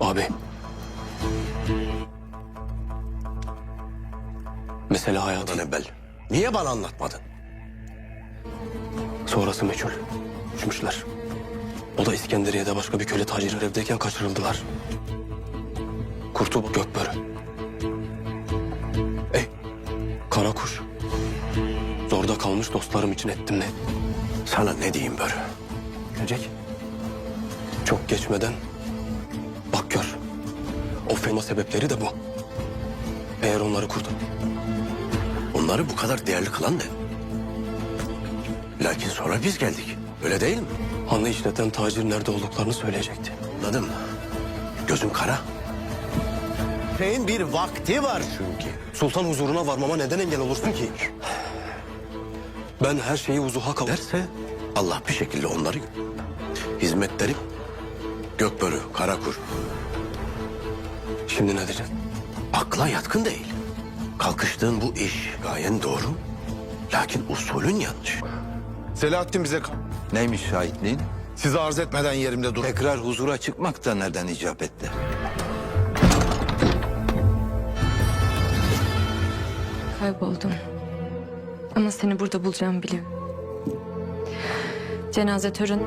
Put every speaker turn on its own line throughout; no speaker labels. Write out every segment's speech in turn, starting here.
Abi. Mesele hayatı.
Evvel niye bana anlatmadın?
Sonrası meçhul. Uçmuşlar. O da İskenderiye'de başka bir köle tacirler evdeyken kaçırıldılar. Kurtu bu Gökbörü. Karakuş. Zorda kalmış dostlarım için ettim ne?
Sana ne diyeyim böyle?
Gelecek. Çok geçmeden bak gör. O fena sebepleri de bu. Eğer onları kurdun.
Onları bu kadar değerli kılan ne? Lakin sonra biz geldik. Öyle değil mi?
Hanı işleten tacir nerede olduklarını söyleyecekti.
Anladın mı? Gözün kara. Şeyin bir vakti var çünkü.
Sultan huzuruna varmama neden engel olursun ki? Ben her şeyi vuzuha kabul...
Derse Allah bir şekilde onları... Hizmetleri Gökbörü, Karakur.
Şimdi ne diyeceksin?
Akla yatkın değil. Kalkıştığın bu iş gayen doğru. Lakin usulün yanlış.
Selahattin bize...
Neymiş şahitliğin?
Sizi arz etmeden yerimde dur.
Tekrar huzura çıkmak da nereden icap etti?
Kayboldum. Ama seni burada bulacağımı biliyorum. Cenaze töreni...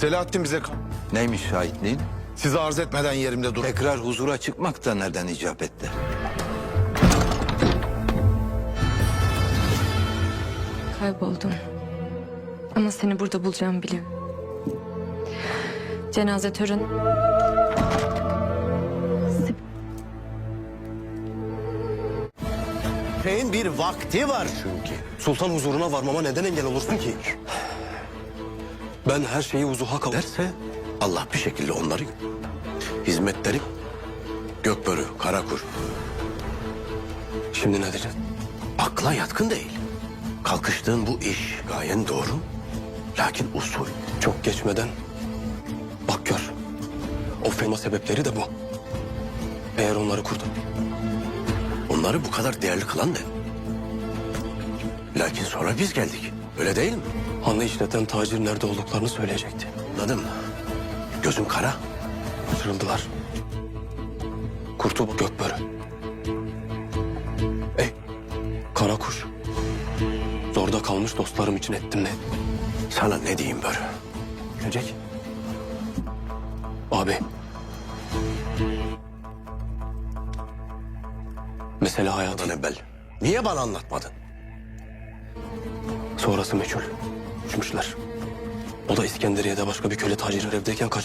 Selahattin bize
Neymiş şahitliğin?
sizi arz etmeden yerimde dur.
Tekrar huzura çıkmak da nereden icap etti?
Kayboldum. Ama seni burada bulacağımı biliyorum. Cenaze töreni...
Şeyin bir vakti var çünkü. Sultan huzuruna varmama neden engel olursun ki? Ben her şeyi vuzuha kabul ederse Allah bir şekilde onları hizmetleri Gökbörü, Karakur. Şimdi ne diyeceğiz? Akla yatkın değil. Kalkıştığın bu iş gayen doğru. Lakin usul. Çok geçmeden bak gör. O fena sebepleri de bu. Eğer onları kurdun. Onları bu kadar değerli kılan ne? Lakin sonra biz geldik. Öyle değil mi? Hanı işleten tacir nerede olduklarını söyleyecekti. Anladın mı? Gözün kara. Kaçırıldılar. Kurtup Gökbörü. Kara kuş. Zorda kalmış dostlarım için ettim ne? Sana ne diyeyim Börü? Gelecek. Abi. Mesele hayattan evvel. Niye bana anlatmadın? Sonrası meçhul. Uçmuşlar. O da İskenderiye'de başka bir köle tacir evdeyken kaç.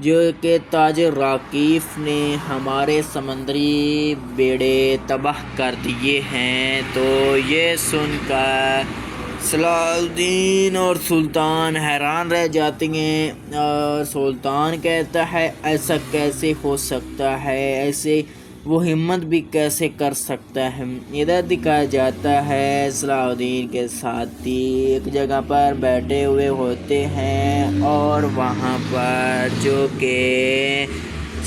جو کہ تاجر راکیف نے ہمارے سمندری بیڑے تباہ کر دیے ہیں۔ تو یہ سن کر صلاح الدین اور سلطان حیران رہ جاتے ہیں، اور سلطان کہتا ہے ایسا کیسے ہو سکتا ہے، ایسے وہ ہمت بھی کیسے کر سکتا ہے۔ ادھر دکھایا جاتا ہے صلاح الدین کے ساتھی ایک جگہ پر بیٹھے ہوئے ہوتے ہیں، اور وہاں پر جو کہ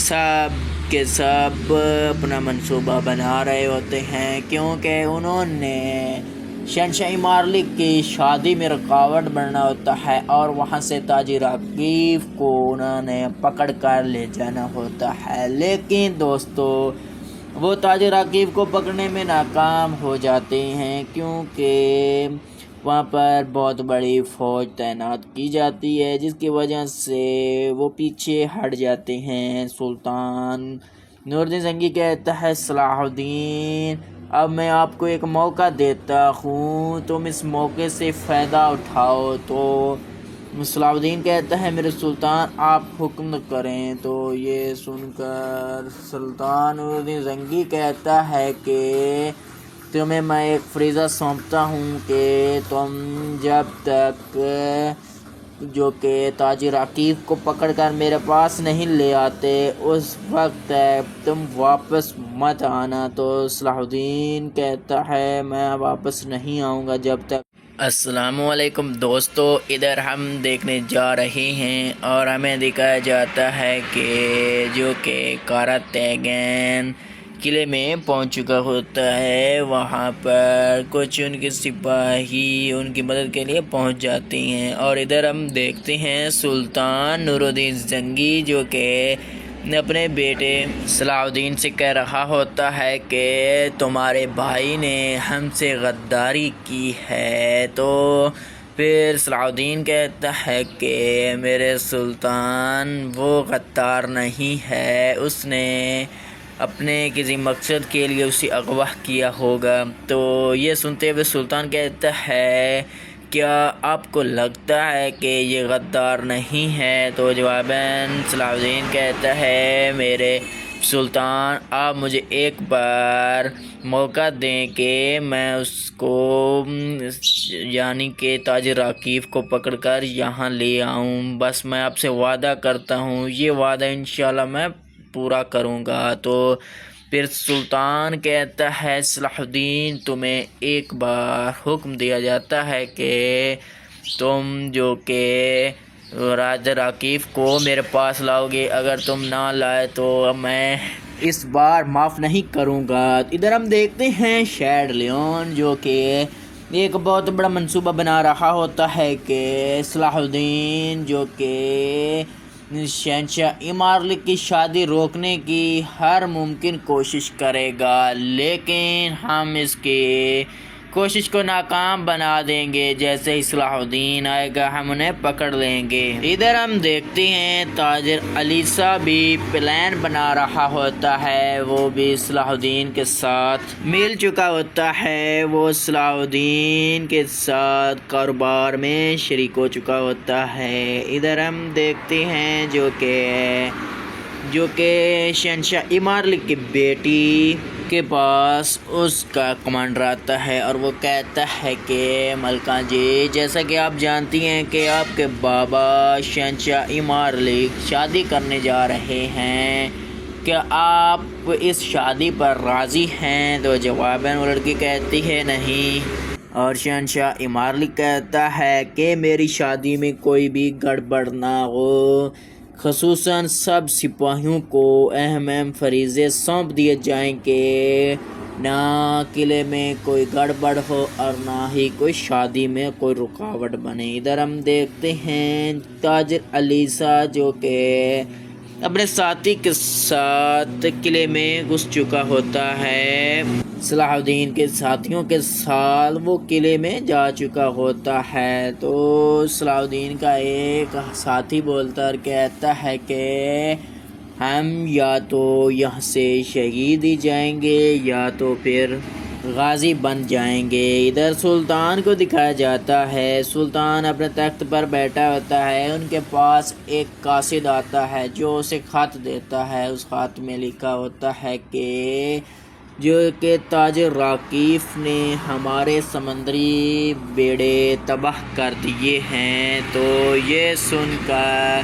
سب کے سب اپنا منصوبہ بنا رہے ہوتے ہیں، کیونکہ انہوں نے شہنشاہ مارلک کی شادی میں رکاوٹ بننا ہوتا ہے، اور وہاں سے تاجر راکیف کو انہوں نے پکڑ کر لے جانا ہوتا ہے۔ لیکن دوستو وہ تاجر راکیف کو پکڑنے میں ناکام ہو جاتے ہیں، کیونکہ وہاں پر بہت بڑی فوج تعینات کی جاتی ہے، جس کی وجہ سے وہ پیچھے ہٹ جاتے ہیں۔ سلطان نور الدین زنگی کہتا ہے صلاح الدین اب میں آپ کو ایک موقع دیتا ہوں، تم اس موقع سے فائدہ اٹھاؤ۔ تو صلاح الدین کہتا ہے میرے سلطان آپ حکم کریں۔ تو یہ سن کر سلطان نور الدین زنگی کہتا ہے کہ تمہیں میں ایک فریضہ سونپتا ہوں کہ تم جب تک جو کہ تاجر راکیف کو پکڑ کر میرے پاس نہیں لے آتے اس وقت تک تم واپس مت آنا۔ تو صلاح الدین کہتا ہے میں واپس نہیں آؤں گا جب تک۔
السلام علیکم دوستو، ادھر ہم دیکھنے جا رہے ہیں اور ہمیں دکھایا جاتا ہے کہ جو کہ کارا تیگین قلعے میں پہنچ چکا ہوتا ہے، وہاں پر کچھ ان کے سپاہی ان کی مدد کے لیے پہنچ جاتے ہیں، اور ادھر ہم دیکھتے ہیں سلطان نور الدین زنگی جو کہ اپنے بیٹے صلاح الدین سے کہہ رہا ہوتا ہے کہ تمہارے بھائی نے ہم سے غداری کی ہے۔ تو پھر صلاح الدین کہتا ہے کہ میرے سلطان وہ غدار نہیں ہے، اس نے اپنے کسی مقصد کے لیے اسے اغوا کیا ہوگا۔ تو یہ سنتے ہوئے سلطان کہتا ہے کیا آپ کو لگتا ہے کہ یہ غدار نہیں ہے؟ تو جواباً صلاح الدین کہتا ہے میرے سلطان آپ مجھے ایک بار موقع دیں کہ میں اس کو یعنی کہ تاجر راکیف کو پکڑ کر یہاں لے آؤں، بس میں آپ سے وعدہ کرتا ہوں، یہ وعدہ انشاءاللہ میں پورا کروں گا۔ تو پھر سلطان کہتا ہے صلاح الدین تمہیں ایک بار حکم دیا جاتا ہے کہ تم جو کہ راجہ راکیف کو میرے پاس لاؤ گے، اگر تم نہ لائے تو میں اس بار معاف نہیں کروں گا۔ ادھر ہم دیکھتے ہیں شیڈ لیون جو کہ ایک بہت بڑا منصوبہ بنا رہا ہوتا ہے کہ صلاح الدین جو کہ شہنشاہ مارلک کی شادی روکنے کی ہر ممکن کوشش کرے گا، لیکن ہم اس کی کوشش کو ناکام بنا دیں گے، جیسے ہی صلاح الدین آئے گا ہم انہیں پکڑ لیں گے۔ ادھر ہم دیکھتے ہیں تاجر علیسا بھی پلان بنا رہا ہوتا ہے، وہ بھی صلاح الدین کے ساتھ مل چکا ہوتا ہے، وہ صلاح الدین کے ساتھ کاروبار میں شریک ہو چکا ہوتا ہے۔ ادھر ہم دیکھتے ہیں جو کہ شہنشاہ مارلک کی بیٹی کے پاس اس کا کمانڈر آتا ہے، اور وہ کہتا ہے کہ ملکہ جی جیسا کہ آپ جانتی ہیں کہ آپ کے بابا شہنشاہ مارلک شادی کرنے جا رہے ہیں، کیا آپ اس شادی پر راضی ہیں؟ تو جواباً وہ لڑکی کہتی ہے نہیں، اور شہنشاہ مارلک کہتا ہے کہ میری شادی میں کوئی بھی گڑبڑ نہ ہو، خصوصاً سب سپاہیوں کو اہم فریضے سونپ دیے جائیں کہ نہ قلعے میں کوئی گڑبڑ ہو اور نہ ہی کوئی شادی میں کوئی رکاوٹ بنے۔ ادھر ہم دیکھتے ہیں تاجر علیسا جو کہ اپنے ساتھی کے ساتھ قلعے میں گھس چکا ہوتا ہے، صلاح الدین کے ساتھیوں کے ساتھ وہ قلعے میں جا چکا ہوتا ہے۔ تو صلاح الدین کا ایک ساتھی بولتا اور کہتا ہے کہ ہم یا تو یہاں سے شہید ہی جائیں گے یا تو پھر غازی بن جائیں گے۔ ادھر سلطان کو دکھایا جاتا ہے، سلطان اپنے تخت پر بیٹھا ہوتا ہے، ان کے پاس ایک قاصد آتا ہے جو اسے خط دیتا ہے۔ اس خط میں لکھا ہوتا ہے کہ جو کہ تاجر راکیف نے ہمارے سمندری بیڑے تباہ کر دیے ہیں۔ تو یہ سن کر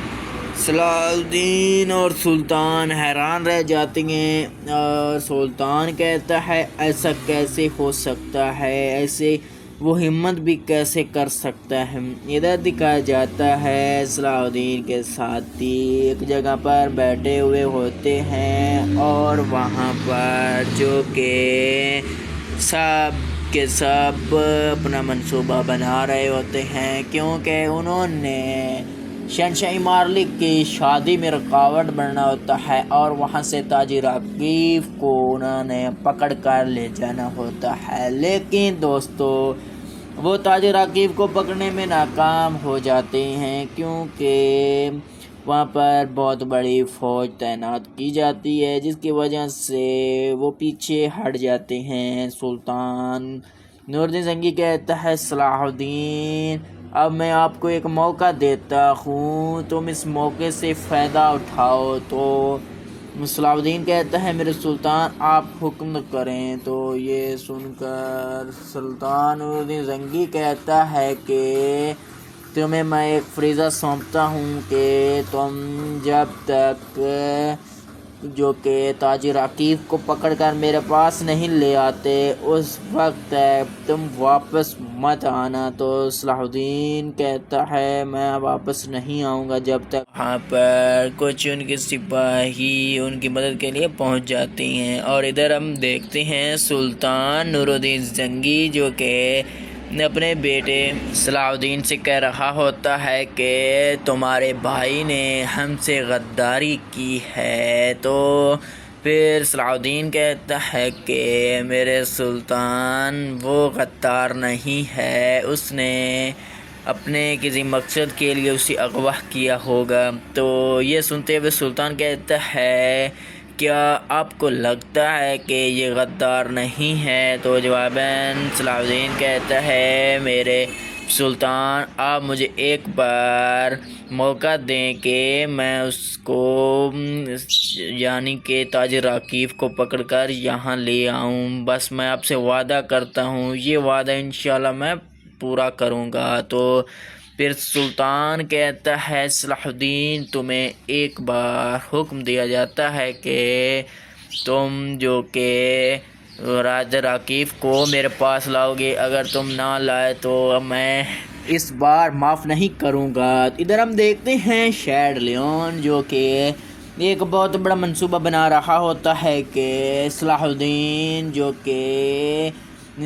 صلاح الدین اور سلطان حیران رہ جاتے ہیں، اور سلطان کہتا ہے ایسا کیسے ہو سکتا ہے، ایسے وہ ہمت بھی کیسے کر سکتا ہے۔ ادھر دکھایا جاتا ہے صلاح الدین کے ساتھی ایک جگہ پر بیٹھے ہوئے ہوتے ہیں، اور وہاں پر جو کہ سب کے سب اپنا منصوبہ بنا رہے ہوتے ہیں، کیونکہ انہوں نے شہنشاہ مارلک کی شادی میں رکاوٹ بننا ہوتا ہے، اور وہاں سے تاجر راکیف کو انہوں نے پکڑ کر لے جانا ہوتا ہے۔ لیکن دوستو وہ تاجر راکیف کو پکڑنے میں ناکام ہو جاتے ہیں، کیونکہ وہاں پر بہت بڑی فوج تعینات کی جاتی ہے، جس کی وجہ سے وہ پیچھے ہٹ جاتے ہیں۔ سلطان نور الدین زنگی کہتا ہے صلاح الدین اب میں آپ کو ایک موقع دیتا ہوں، تم اس موقع سے فائدہ اٹھاؤ۔ تو صلاح الدین کہتا ہے میرے سلطان آپ حکم کریں۔ تو یہ سن کر سلطان نور الدین زنگی کہتا ہے کہ تمہیں میں ایک فریضہ سونپتا ہوں کہ تم جب تک جو کہ تاجر راکیف کو پکڑ کر میرے پاس نہیں لے آتے اس وقت تک تم واپس مت آنا۔ تو صلاح الدین کہتا ہے میں واپس نہیں آؤں گا جب تک۔
وہاں پر کچھ ان کے سپاہی ان کی مدد کے لیے پہنچ جاتے ہیں، اور ادھر ہم دیکھتے ہیں سلطان نور الدین زنگی جو کہ اپنے بیٹے صلاح الدین سے کہہ رہا ہوتا ہے کہ تمہارے بھائی نے ہم سے غداری کی ہے۔ تو پھر صلاح الدین کہتا ہے کہ میرے سلطان وہ غدار نہیں ہے، اس نے اپنے کسی مقصد کے لیے اسے اغوا کیا ہوگا۔ تو یہ سنتے ہوئے سلطان کہتا ہے کیا آپ کو لگتا ہے کہ یہ غدار نہیں ہے؟ تو جواباً صلاح الدین کہتا ہے میرے سلطان آپ مجھے ایک بار موقع دیں کہ میں اس کو یعنی کہ تاجر راکیف کو پکڑ کر یہاں لے آؤں، بس میں آپ سے وعدہ کرتا ہوں، یہ وعدہ انشاءاللہ میں پورا کروں گا۔ تو پھر سلطان کہتا ہے صلاح الدین تمہیں ایک بار حکم دیا جاتا ہے کہ تم جو کہ راجہ راکیف کو میرے پاس لاؤ گے، اگر تم نہ لائے تو میں اس بار معاف نہیں کروں گا۔ ادھر ہم دیکھتے ہیں شیڈ لیون جو کہ ایک بہت بڑا منصوبہ بنا رہا ہوتا ہے کہ صلاح الدین جو کہ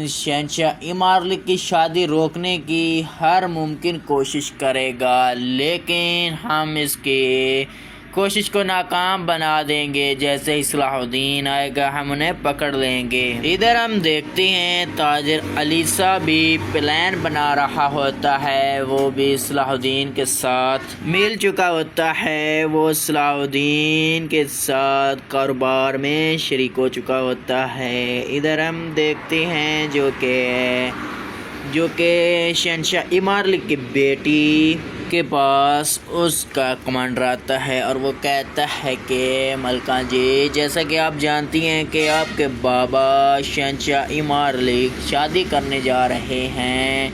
شہنشاہ مارلک کی شادی روکنے کی ہر ممکن کوشش کرے گا، لیکن ہم اس کی کوشش کو ناکام بنا دیں گے۔ جیسے ہی صلاح الدین آئے گا ہم انہیں پکڑ لیں گے۔ ادھر ہم دیکھتے ہیں تاجر علیسا بھی پلان بنا رہا ہوتا ہے، وہ بھی صلاح الدین کے ساتھ مل چکا ہوتا ہے، وہ صلاح الدین کے ساتھ کاروبار میں شریک ہو چکا ہوتا ہے۔ ادھر ہم دیکھتے ہیں جو کہ شہنشاہ مارلک کی بیٹی کے پاس اس کا کمانڈر آتا ہے، اور وہ کہتا ہے کہ ملکہ جی جیسا کہ آپ جانتی ہیں کہ آپ کے بابا شہنشاہ مارلک شادی کرنے جا رہے ہیں،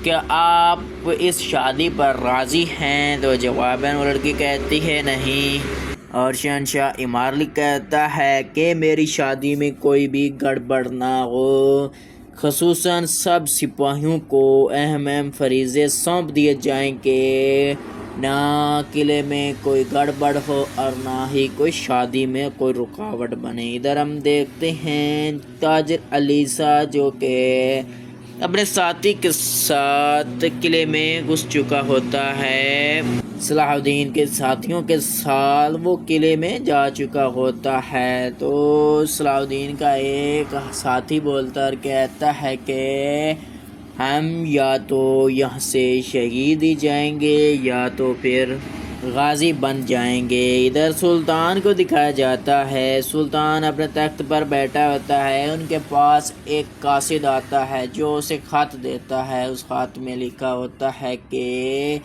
کیا آپ اس شادی پر راضی ہیں؟ تو جواباً وہ لڑکی کہتی ہے نہیں، اور شہنشاہ مارلک کہتا ہے کہ میری شادی میں کوئی بھی گڑبڑ نہ ہو، خصوصاً سب سپاہیوں کو اہم فریضے سونپ دیے جائیں کہ نہ قلعے میں کوئی گڑبڑ ہو اور نہ ہی کوئی شادی میں کوئی رکاوٹ بنے۔ ادھر ہم دیکھتے ہیں تاجر علیسا جو کہ اپنے ساتھی کے ساتھ قلعے میں گھس چکا ہوتا ہے، صلاح الدین کے ساتھیوں کے ساتھ وہ قلعے میں جا چکا ہوتا ہے۔ تو صلاح الدین کا ایک ساتھی بولتا اور کہتا ہے کہ ہم یا تو یہاں سے شہید ہی جائیں گے یا تو پھر
غازی بن جائیں گے۔ ادھر سلطان کو دکھایا جاتا ہے، سلطان اپنے تخت پر بیٹھا ہوتا ہے، ان کے پاس ایک قاصد آتا ہے جو اسے خط دیتا ہے۔ اس خط میں لکھا ہوتا ہے کہ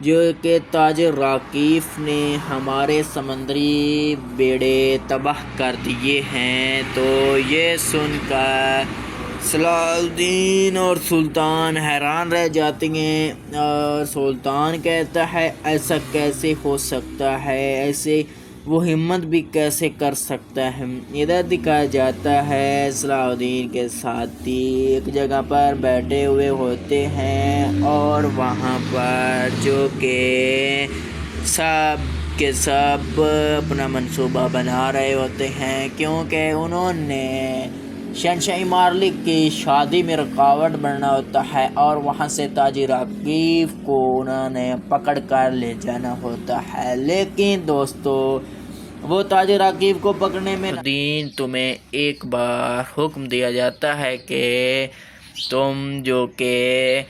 جو کہ تاجر راکیف نے ہمارے سمندری بیڑے تباہ کر دیے ہیں۔ تو یہ سن کر صلاح الدین اور سلطان حیران رہ جاتے ہیں، اور سلطان کہتا ہے ایسا کیسے ہو سکتا ہے، ایسے وہ ہمت بھی کیسے کر سکتا ہے۔ ادھر دکھایا جاتا ہے صلاح الدین کے ساتھی ایک جگہ پر بیٹھے ہوئے ہوتے ہیں، اور وہاں پر جو کہ سب کے سب اپنا منصوبہ بنا رہے ہوتے ہیں، کیونکہ انہوں نے شہنشاہ مارلک کی شادی میں رکاوٹ بننا ہوتا ہے، اور وہاں سے تاجر راکیف کو انہوں نے پکڑ کر لے جانا ہوتا ہے۔ لیکن دوستو وہ تاجر راکیف کو پکڑنے میں تمہیں ایک بار حکم دیا جاتا ہے کہ تم جو کہ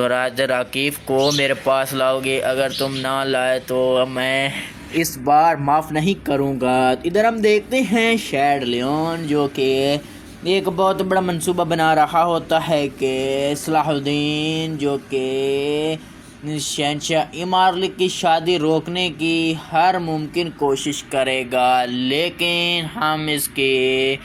راجہ راکیف کو میرے پاس لاؤ گے، اگر تم نہ لائے تو میں اس بار معاف نہیں کروں گا۔ ادھر ہم دیکھتے ہیں شیڈ لیون جو کہ ایک بہت بڑا منصوبہ بنا رہا ہوتا ہے کہ صلاح الدین جو کہ شہنشاہ مارلک کی شادی روکنے کی ہر ممکن کوشش کرے گا، لیکن ہم اس کی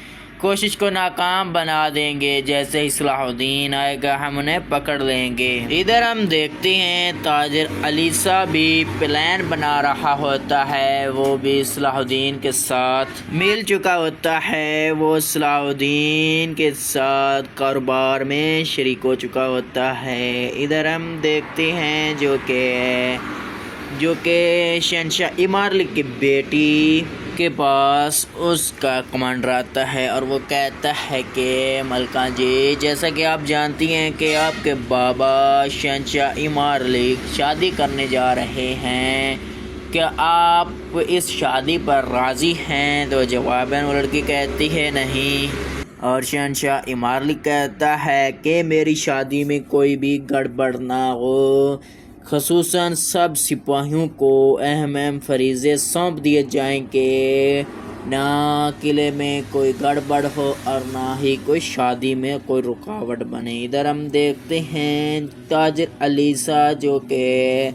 کوشش کو ناکام بنا دیں گے۔ جیسے ہی صلاح الدین آئے گا ہم انہیں پکڑ لیں گے۔ ادھر ہم دیکھتے ہیں تاجر علیسا بھی پلان بنا رہا ہوتا ہے، وہ بھی صلاح الدین کے ساتھ مل چکا ہوتا ہے، وہ صلاح الدین کے ساتھ کاروبار میں شریک ہو چکا ہوتا ہے۔ ادھر ہم دیکھتے ہیں جو کہ شہنشاہ مارلک کی بیٹی کے پاس اس کا کمانڈر آتا ہے، اور وہ کہتا ہے کہ ملکہ جی، جیسا کہ آپ جانتی ہیں کہ آپ کے بابا شہنشاہ مارلک شادی کرنے جا رہے ہیں، کیا آپ اس شادی پر راضی ہیں؟ تو جواباً وہ لڑکی کہتی ہے نہیں، اور شہنشاہ مارلک کہتا ہے کہ میری شادی میں کوئی بھی گڑبڑ نہ ہو، خصوصاً سب سپاہیوں کو اہم فریضے سونپ دیے جائیں کہ نہ قلعے میں کوئی گڑبڑ ہو اور نہ ہی کوئی شادی میں کوئی رکاوٹ بنے۔ ادھر ہم دیکھتے ہیں تاجر علیسا جو کہ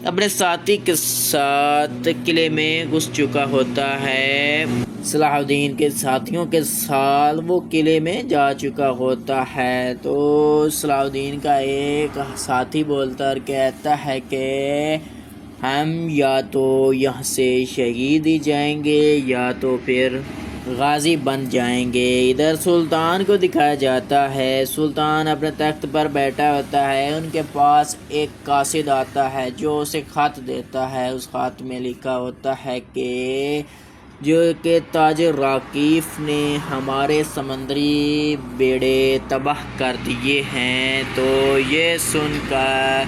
اپنے ساتھی کے ساتھ قلعے میں گھس چکا ہوتا ہے، صلاح الدین کے ساتھیوں کے ساتھ وہ قلعے میں جا چکا ہوتا ہے۔ تو صلاح الدین کا ایک ساتھی بولتا اور کہتا ہے کہ ہم یا تو یہاں سے شہید ہی جائیں گے یا تو پھر غازی بن جائیں گے۔ ادھر سلطان کو دکھایا جاتا ہے، سلطان اپنے تخت پر بیٹھا ہوتا ہے، ان کے پاس ایک قاصد آتا ہے جو اسے خط دیتا ہے۔ اس خط میں لکھا ہوتا ہے کہ جو کہ تاجر راکیف نے ہمارے سمندری بیڑے تباہ کر دیے ہیں۔ تو یہ سن کر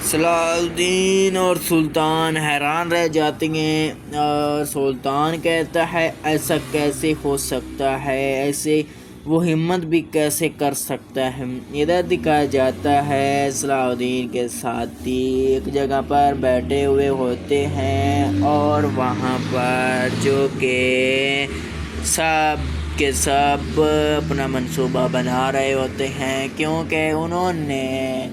صلاح الدین اور سلطان حیران رہ جاتے ہیں، اور سلطان کہتا ہے ایسا کیسے ہو سکتا ہے، ایسے وہ ہمت بھی کیسے کر سکتا ہے۔ ادھر دکھایا جاتا ہے صلاح الدین کے ساتھی ایک جگہ پر بیٹھے ہوئے ہوتے ہیں، اور وہاں پر جو کہ سب کے سب اپنا منصوبہ بنا رہے ہوتے ہیں، کیونکہ انہوں نے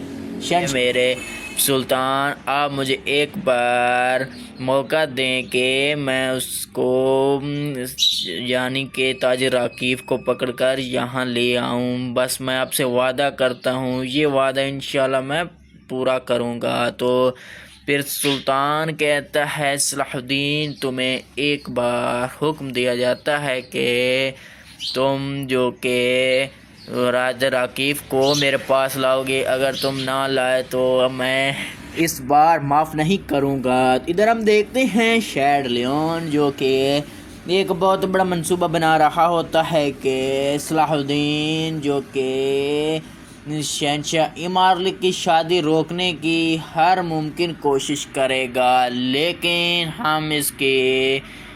میرے سلطان آپ مجھے ایک بار موقع دیں کہ میں اس کو یعنی کہ تاجر راکیف کو پکڑ کر یہاں لے آؤں، بس میں آپ سے وعدہ کرتا ہوں، یہ وعدہ انشاءاللہ میں پورا کروں گا۔ تو پھر سلطان کہتا ہے صلاح الدین تمہیں ایک بار حکم دیا جاتا ہے کہ تم جو کہ راجہ راکیف کو میرے پاس لاؤ گے، اگر تم نہ لائے تو میں اس بار معاف نہیں کروں گا۔ ادھر ہم دیکھتے ہیں شیڈ لیون جو کہ ایک بہت بڑا منصوبہ بنا رہا ہوتا ہے کہ صلاح الدین جو کہ شہنشاہ مارلک کی شادی روکنے کی ہر ممکن کوشش کرے گا، لیکن ہم اس کی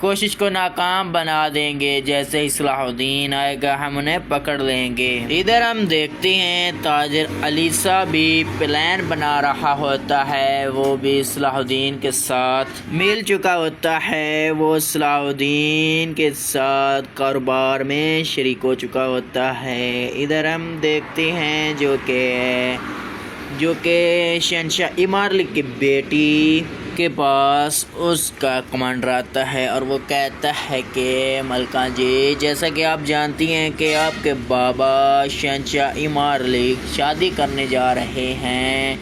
کوشش کو ناکام بنا دیں گے، جیسے ہی صلاح الدین آئے گا ہم انہیں پکڑ لیں گے۔ ادھر ہم دیکھتے ہیں تاجر علیسا بھی پلان بنا رہا ہوتا ہے، وہ بھی صلاح الدین کے ساتھ مل چکا ہوتا ہے، وہ صلاح الدین کے ساتھ کاروبار میں شریک ہو چکا ہوتا ہے۔ ادھر ہم دیکھتے ہیں جو کہ شہنشاہ ممالک کی بیٹی کے پاس اس کا کمانڈر آتا ہے اور وہ کہتا ہے کہ ملکہ جی، جیسا کہ آپ جانتی ہیں کہ آپ کے بابا شہنشاہ ممالک شادی کرنے جا رہے ہیں،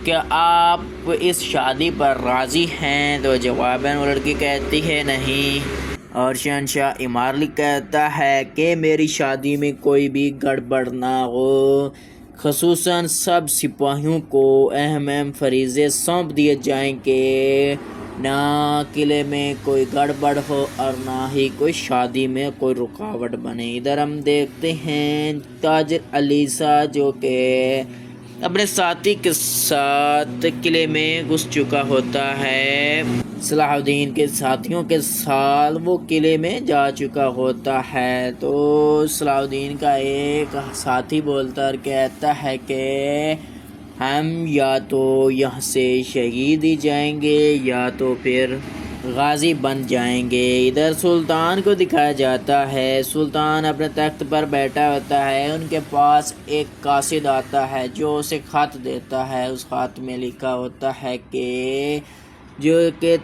کیا آپ اس شادی پر راضی ہیں؟ تو جواباً وہ لڑکی کہتی ہے نہیں، اور شہنشاہ ممالک کہتا ہے کہ میری شادی میں کوئی بھی گڑبڑ نہ ہو، خصوصاً سب سپاہیوں کو اہم فریضے سونپ دیے جائیں کہ نہ قلعے میں کوئی گڑبڑ ہو اور نہ ہی کوئی شادی میں کوئی رکاوٹ بنے۔ ادھر ہم دیکھتے ہیں تاجر علیسا جو کہ اپنے ساتھی کے ساتھ قلعے میں گھس چکا ہوتا ہے، صلاح الدین کے ساتھیوں کے ساتھ وہ قلعے میں جا چکا ہوتا ہے۔ تو صلاح الدین کا ایک ساتھی بولتا اور کہتا ہے کہ ہم یا تو یہاں سے شہید ہی جائیں گے یا تو پھر غازی بن جائیں گے۔ ادھر سلطان کو دکھایا جاتا ہے، سلطان اپنے تخت پر بیٹھا ہوتا ہے، ان کے پاس ایک قاصد آتا ہے جو اسے خط دیتا ہے۔ اس خط میں لکھا ہوتا ہے کہ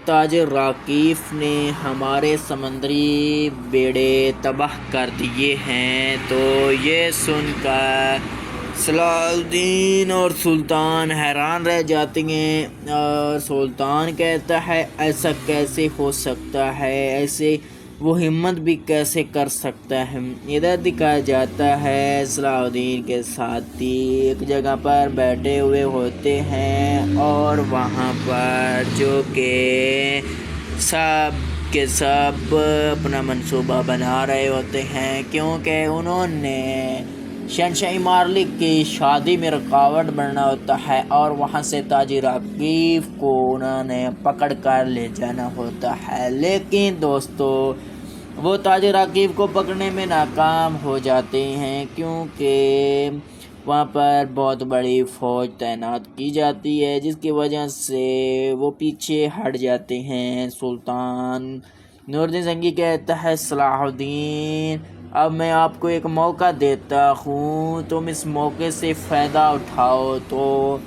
تاجر راکیف نے ہمارے سمندری بیڑے تباہ کر دیے ہیں۔ تو یہ سن کر صلاح الدین اور سلطان حیران رہ جاتے ہیں، اور سلطان کہتا ہے ایسا کیسے ہو سکتا ہے، ایسے وہ ہمت بھی کیسے کر سکتا ہے۔ ادھر دکھایا جاتا ہے صلاح الدین کے ساتھی ایک جگہ پر بیٹھے ہوئے ہوتے ہیں، اور وہاں پر جو کہ سب کے سب اپنا منصوبہ بنا رہے ہوتے ہیں، کیونکہ انہوں نے شہنشاہ ممالک کی شادی میں رکاوٹ بننا ہوتا ہے اور وہاں سے تاجر راکیف کو انہوں نے پکڑ کر لے جانا ہوتا ہے۔ لیکن دوستو وہ تاجر راکیف کو پکڑنے میں ناکام ہو جاتے ہیں، کیونکہ وہاں پر بہت بڑی فوج تعینات کی جاتی ہے، جس کی وجہ سے وہ پیچھے ہٹ جاتے ہیں۔ سلطان نور الدین زنگی کہتا ہے صلاح الدین، اب میں آپ کو ایک موقع دیتا ہوں، تم اس موقع سے فائدہ اٹھاؤ۔ تو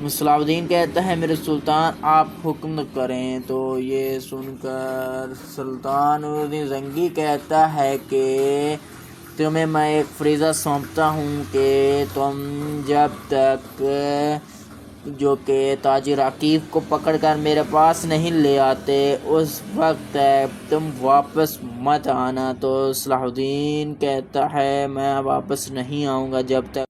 صلاح الدین کہتا ہے میرے سلطان آپ حکم کریں۔ تو یہ سن کر سلطان نور الدین زنگی کہتا ہے کہ تمہیں میں ایک فریضہ سونپتا ہوں کہ تم جب تک جو کہ تاجر راکیف کو پکڑ کر میرے پاس نہیں لے آتے اس وقت تم واپس مت آنا۔ تو صلاح الدین کہتا ہے میں واپس نہیں آؤں گا جب تک